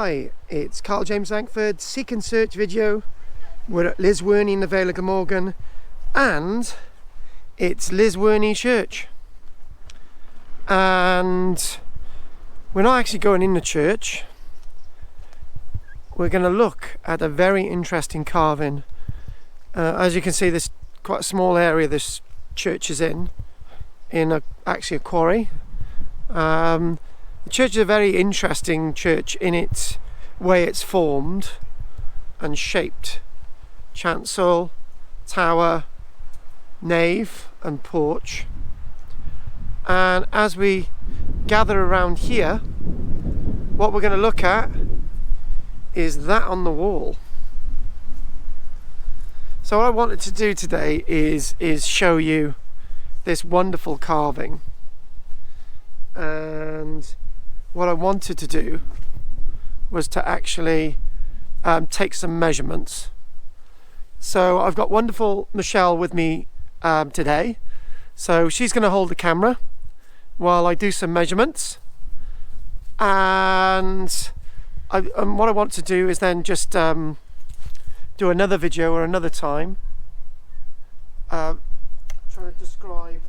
Hi, it's KARL-JAMES Langford, seek and search video. We're at Llysworney in the Vale of Glamorgan and it's Llysworney Church. And we're not actually going in the church. We're going to look at a very interesting carving. As you can see, this quite a small area this church is in actually a quarry. The church is a very interesting church in its way it's formed and shaped. Chancel, tower, nave and porch. And as we gather around here, what we're going to look at is that on the wall. So what I wanted to do today is show you this wonderful carving. And what I wanted to do was to actually take some measurements. So I've got wonderful Michelle with me today. So she's going to hold the camera while I do some measurements. And what I want to do is then just do another video or another time trying to describe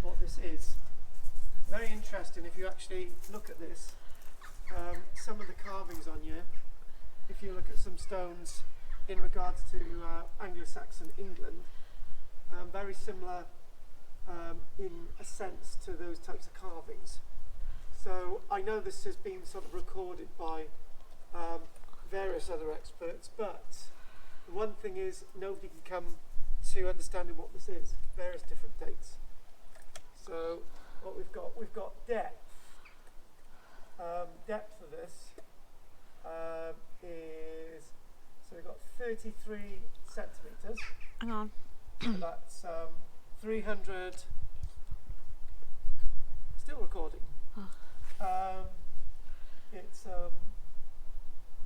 what this is. Very interesting if you actually look at this. Some of the carvings on here, if you look at some stones in regards to anglo-saxon England, very similar in a sense to those types of carvings. So I know this has been sort of recorded by various other experts, but the one thing is nobody can come to understanding what this is. Various different dates. So what we've got depth. Depth of this is, so we've got 33 centimetres. Hang on. So that's 300. Still recording. Oh.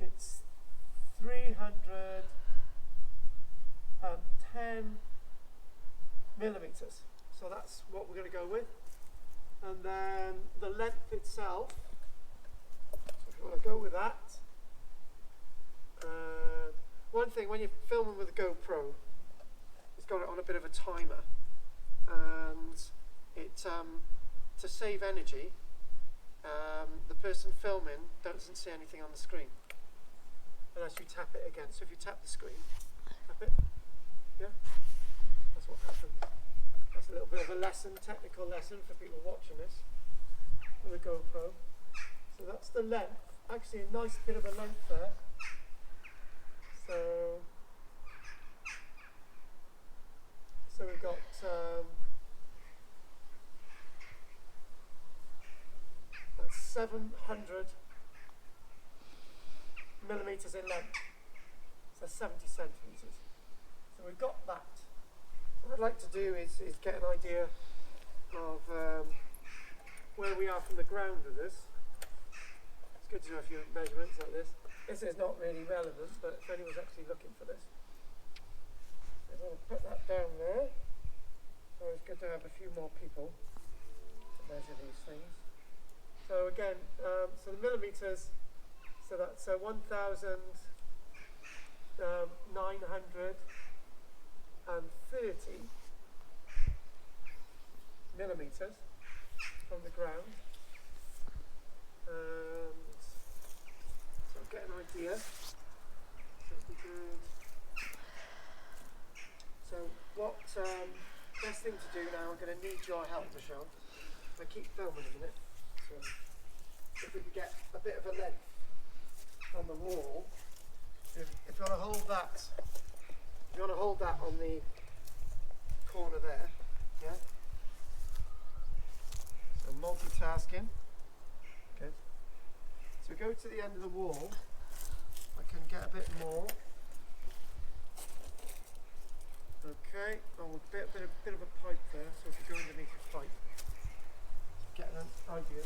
It's 310 millimetres. So that's what we're going to go with. And then the length itself, so if you want to go with that. One thing, when you're filming with a GoPro, it's got it on a bit of a timer, and it to save energy, the person filming doesn't see anything on the screen unless you tap it again. So if you tap the screen, tap it, yeah, that's what happens. That's a little bit of a lesson, technical lesson for people watching this with a GoPro. So that's the length. Actually a nice bit of a length there. So we've got that's 700 millimetres in length. So 70 centimetres. So we've got that. What I'd like to do is get an idea of where we are from the ground with this. It's good to know a few measurements like this. This is not really relevant, but if anyone's actually looking for this, I'm going to put that down there. So it's good to have a few more people to measure these things. So again, so the millimetres, so that's 1,930 millimetres from the ground. And so get an idea. So it'd be good. So what best thing to do now, I'm going to need your help, Michelle. I keep filming a minute. So if we can get a bit of a length on the wall, if you want to hold that, on the corner there, yeah. So multitasking. Good. So we go to the end of the wall. I can get a bit more. Okay. Oh, a bit of a pipe there. So if you go underneath the pipe, get an idea.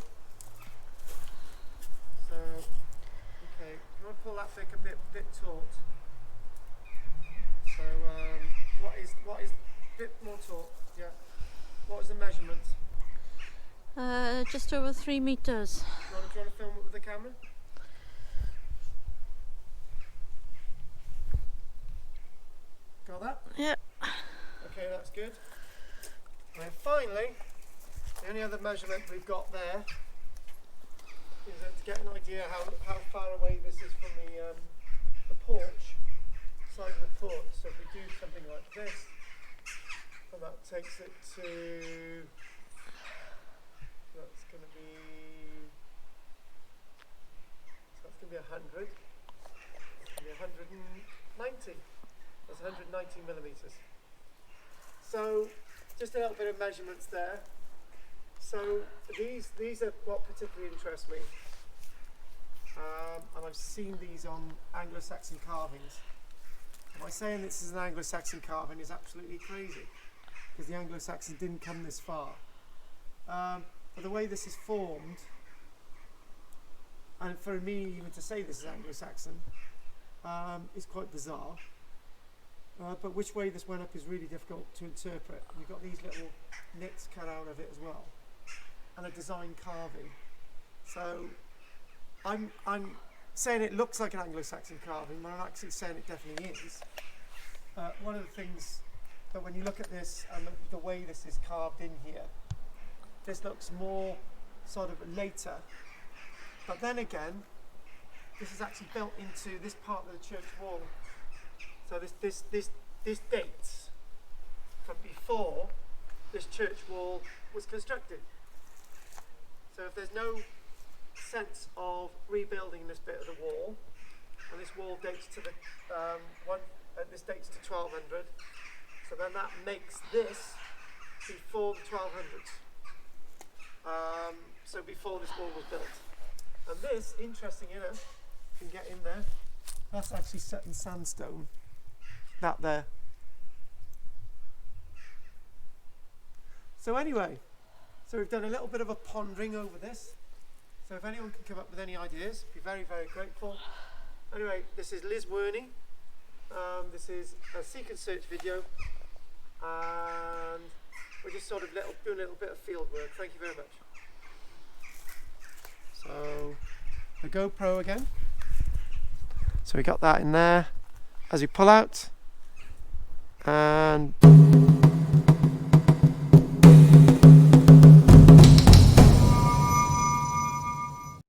So, okay. You want to pull that back a bit taut. So what is a bit more taut? Yeah. What was the measurement? Just over 3 meters. Do you want to film it with the camera? that's good. And then finally, the only other measurement we've got there is to get an idea how far away this is from the porch, side of the porch. So if we do something like this, and that takes it to, that's going to be 100, and 190. That's 190 millimeters. So just a little bit of measurements there. So these are what particularly interests me, and I've seen these on Anglo-Saxon carvings. By saying this is an Anglo-Saxon carving is absolutely crazy, because the Anglo-Saxon didn't come this far. But the way this is formed, and for me even to say this is Anglo-Saxon, is quite bizarre. But which way this went up is really difficult to interpret. You've got these little nits cut out of it as well, and a design carving. So I'm saying it looks like an Anglo-Saxon carving, but I'm actually saying it definitely is. One of the things that when you look at this and the way this is carved in here, this looks more sort of later. But then again, this is actually built into this part of the church wall. So this dates from before this church wall was constructed. So if there's no sense of rebuilding this bit of the wall, and this wall dates to the this dates to 1200, so then that makes this before the 1200s. So before this wall was built. And this, interesting enough, you can get in there, that's actually set in sandstone, that there. So anyway, so we've done a little bit of a pondering over this. So if anyone can come up with any ideas, be very, very grateful. Anyway, this is Llysworney. This is a seek and search video, and we're just sort of doing a little bit of field work. Thank you very much. So the GoPro again. So we got that in there as we pull out, and